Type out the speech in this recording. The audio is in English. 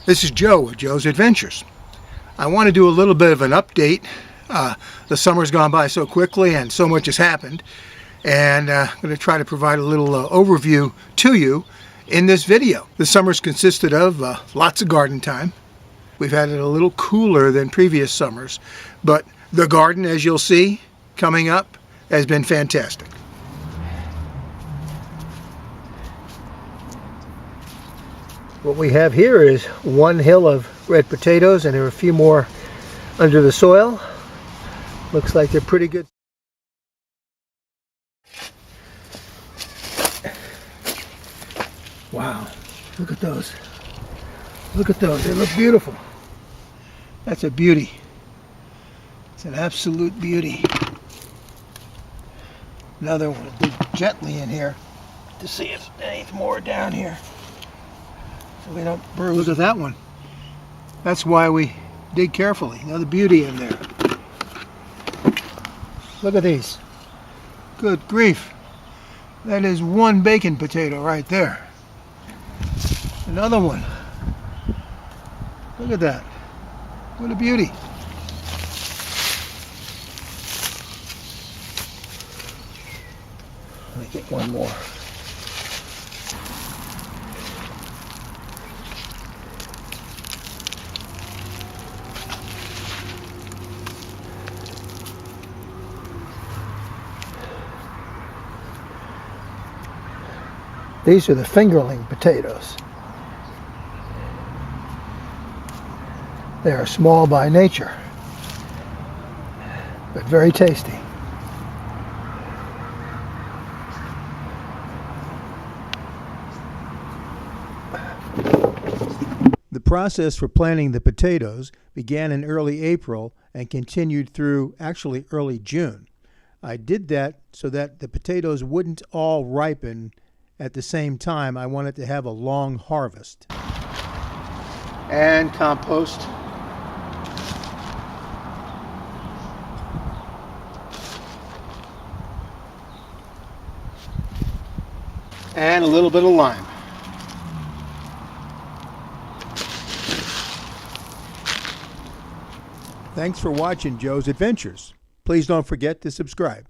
This is Joe with Joe's Adventures. I want to do a little bit of an update. The summer's gone by so quickly and so much has happened, and I'm going to try to provide a little overview to you in this video. The summer's consisted of lots of garden time. We've had it a little cooler than previous summers, but the garden, as you'll see coming up, has been fantastic. What we have here is one hill of red potatoes, and there are a few more under the soil. Looks like they're pretty good. Wow, look at those. Look at those, they look beautiful. That's a beauty. It's an absolute beauty. Another one, dig gently in here to see if there's any more down here, so we don't bruise. Look at that one. That's why we dig carefully. Another beauty in there. Look at these. Good grief. That is one bacon potato right there. Another one. Look at that. What a beauty. Let me get one more. These are the fingerling potatoes. They are small by nature, but very tasty. The process for planting the potatoes began in early April and continued through actually early June. I did that so that the potatoes wouldn't all ripen at the same time. I wanted to have a long harvest. And compost. And a little bit of lime. Thanks for watching Joe's Adventures. Please don't forget to subscribe.